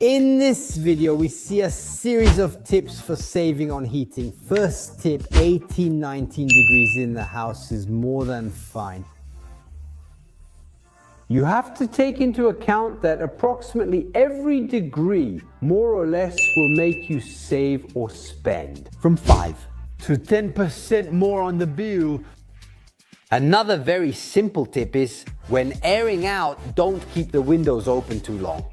In this video, we see a series of tips for saving on heating. First tip, 18-19 degrees in the house is more than fine. You have to take into account that approximately every degree, more or less, will make you save or spend from 5 to 10% more on the bill. Another very simple tip is, when airing out, don't keep the windows open too long.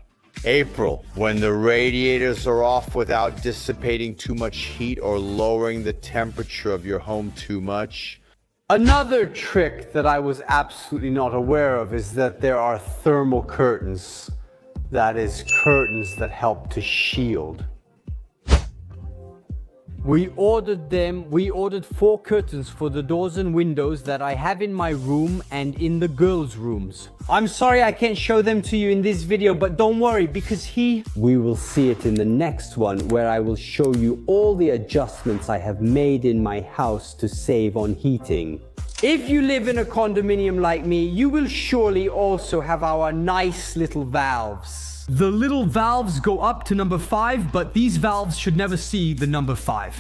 April, when the radiators are off without dissipating too much heat or lowering the temperature of your home too much. Another trick that I was absolutely not aware of is that there are thermal curtains. That is, curtains that help to shield. We ordered 4 curtains for the doors and windows that I have in my room and in the girls' rooms. I'm sorry I can't show them to you in this video, but don't worry, because we will see it in the next one, where I will show you all the adjustments I have made in my house to save on heating. If you live in a condominium like me, you will surely also have our nice little valves. The little valves go up to number 5, but these valves should never see the number 5.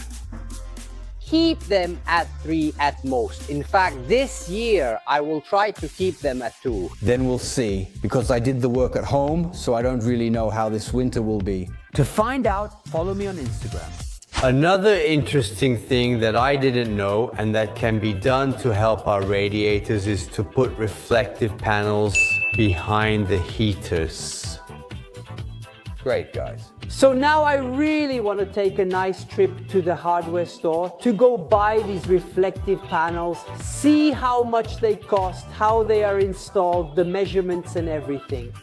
Keep them at 3 at most. In fact, this year I will try to keep them at 2. Then we'll see, because I did the work at home, so I don't really know how this winter will be. To find out, follow me on Instagram. Another interesting thing that I didn't know and that can be done to help our radiators is to put reflective panels behind the heaters. Great, guys. So now I really want to take a nice trip to the hardware store to go buy these reflective panels, see how much they cost, how they are installed, the measurements and everything.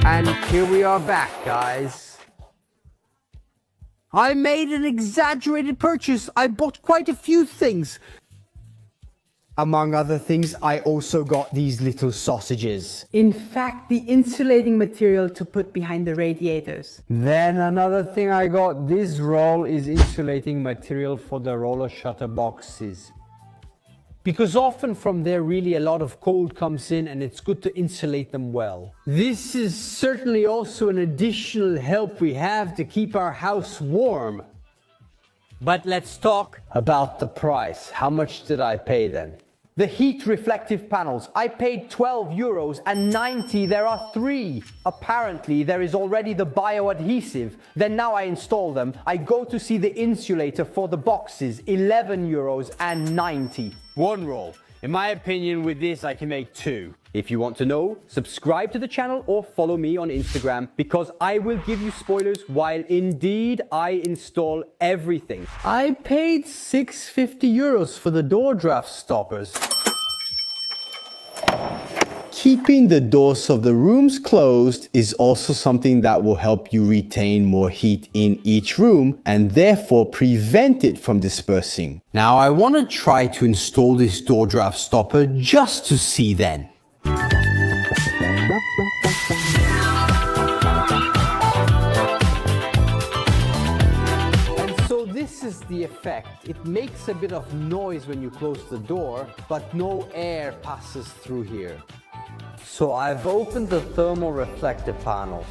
And here we are back, guys. I made an exaggerated purchase. I bought quite a few things. Among other things, I also got these little sausages. In fact, the insulating material to put behind the radiators. Then another thing I got, this roll is insulating material for the roller shutter boxes. Because often from there really a lot of cold comes in and it's good to insulate them well. This is certainly also an additional help we have to keep our house warm. But let's talk about the price. How much did I pay then? The heat reflective panels, I paid €12 and 90, there are 3. Apparently there is already the bioadhesive. Then now I install them. I go to see the insulator for the boxes, €11 and 90. 1 roll. In my opinion, with this I can make 2. If you want to know, subscribe to the channel or follow me on Instagram, because I will give you spoilers while indeed I install everything. I paid €650 for the door draft stoppers. Keeping the doors of the rooms closed is also something that will help you retain more heat in each room and therefore prevent it from dispersing. Now I want to try to install this door draft stopper just to see then. And so this is the effect. It makes a bit of noise when you close the door, but no air passes through here. So I've opened the thermal reflective panels.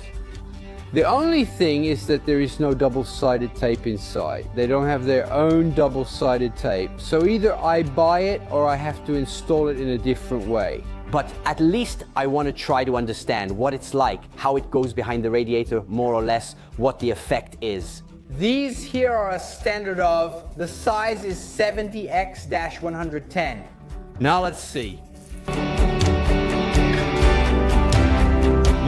The only thing is that there is no double-sided tape inside. They don't have their own double-sided tape. So either I buy it or I have to install it in a different way. But at least I want to try to understand what it's like, how it goes behind the radiator, more or less, what the effect is. These here are a standard of, the size is 70x-110. Now let's see.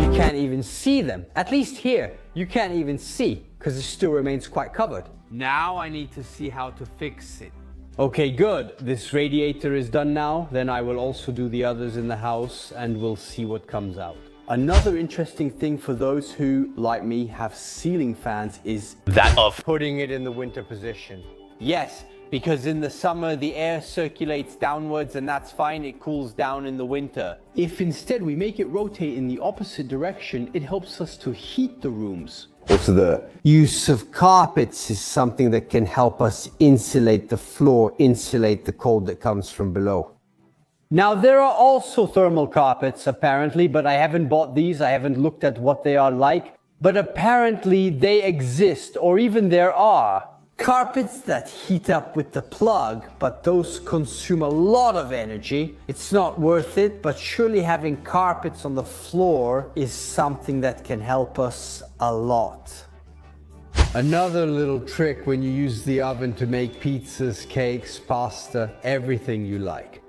You can't even see them. At least here, you can't even see, because it still remains quite covered. Now I need to see how to fix it. Okay, good. This radiator is done now. Then I will also do the others in the house and we'll see what comes out. Another interesting thing for those who, like me, have ceiling fans is that of putting it in the winter position. Yes, because in the summer the air circulates downwards and that's fine, it cools down in the winter. If instead we make it rotate in the opposite direction, it helps us to heat the rooms. Also, the use of carpets is something that can help us insulate the floor, insulate the cold that comes from below. Now, there are also thermal carpets, apparently, but I haven't bought these. I haven't looked at what they are like. But apparently they exist, or even there are. Carpets that heat up with the plug, but those consume a lot of energy. It's not worth it, but surely having carpets on the floor is something that can help us a lot. Another little trick when you use the oven to make pizzas, cakes, pasta, everything you like.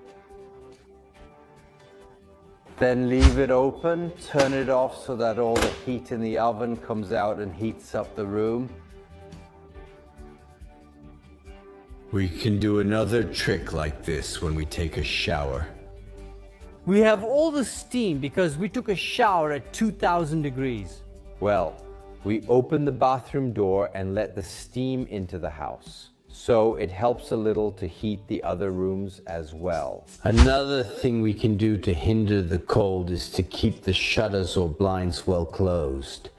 Then leave it open, turn it off so that all the heat in the oven comes out and heats up the room. We can do another trick like this when we take a shower. We have all the steam because we took a shower at 2000 degrees. Well, we open the bathroom door and let the steam into the house. So it helps a little to heat the other rooms as well. Another thing we can do to hinder the cold is to keep the shutters or blinds well closed.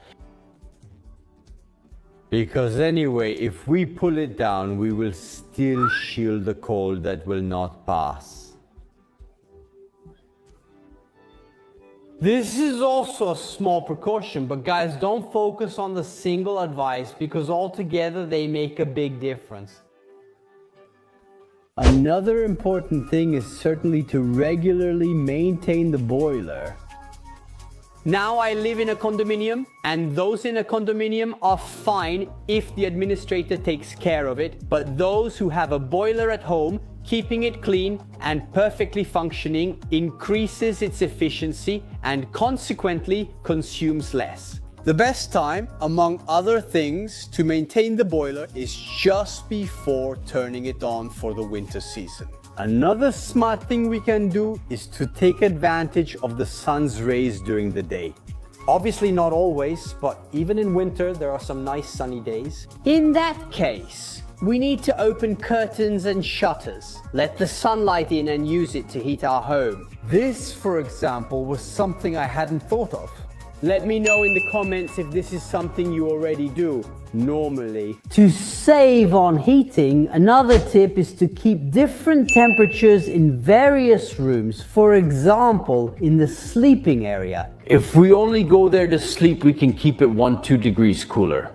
Because anyway, if we pull it down, we will still shield the cold that will not pass. This is also a small precaution, but guys, don't focus on the single advice because altogether they make a big difference. Another important thing is certainly to regularly maintain the boiler. Now I live in a condominium, and those in a condominium are fine if the administrator takes care of it, but those who have a boiler at home, keeping it clean and perfectly functioning increases its efficiency and consequently consumes less. The best time, among other things, to maintain the boiler is just before turning it on for the winter season. Another smart thing we can do is to take advantage of the sun's rays during the day. Obviously not always, but even in winter there are some nice sunny days. In that case, we need to open curtains and shutters. Let the sunlight in and use it to heat our home. This, for example, was something I hadn't thought of. Let me know in the comments if this is something you already do, normally. To save on heating, another tip is to keep different temperatures in various rooms. For example, in the sleeping area. If we only go there to sleep, we can keep it 1-2 degrees cooler.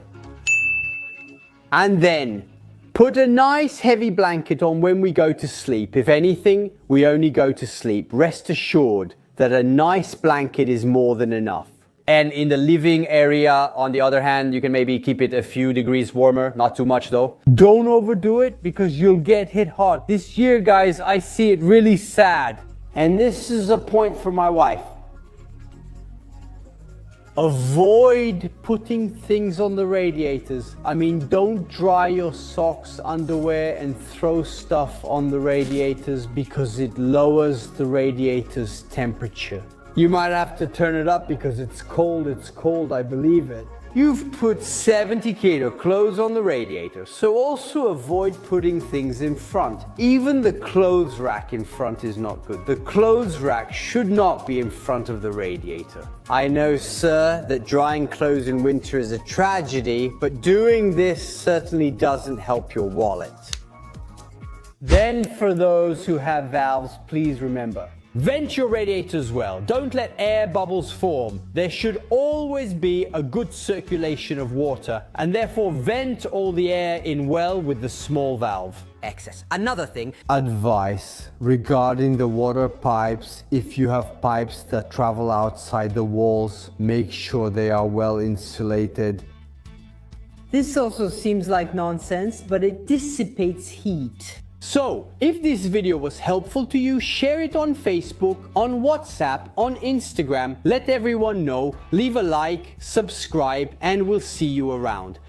And then, put a nice heavy blanket on when we go to sleep. If anything, we only go to sleep. Rest assured that a nice blanket is more than enough. And in the living area, on the other hand, you can maybe keep it a few degrees warmer, not too much though. Don't overdo it because you'll get hit hard. This year, guys, I see it really sad. And this is a point for my wife. Avoid putting things on the radiators. I mean, don't dry your socks, underwear, and throw stuff on the radiators because it lowers the radiator's temperature. You might have to turn it up because it's cold, I believe it. You've put 70 kilo clothes on the radiator, so also avoid putting things in front. Even the clothes rack in front is not good. The clothes rack should not be in front of the radiator. I know, sir, that drying clothes in winter is a tragedy, but doing this certainly doesn't help your wallet. Then for those who have valves, please remember, vent your radiators well. Don't let air bubbles form. There should always be a good circulation of water, and therefore vent all the air in well with the small valve. Excess. Another thing. Advice regarding the water pipes. If you have pipes that travel outside the walls, make sure they are well insulated. This also seems like nonsense, but it dissipates heat. So, if this video was helpful to you, share it on Facebook, on WhatsApp, on Instagram, let everyone know, leave a like, subscribe, and we'll see you around.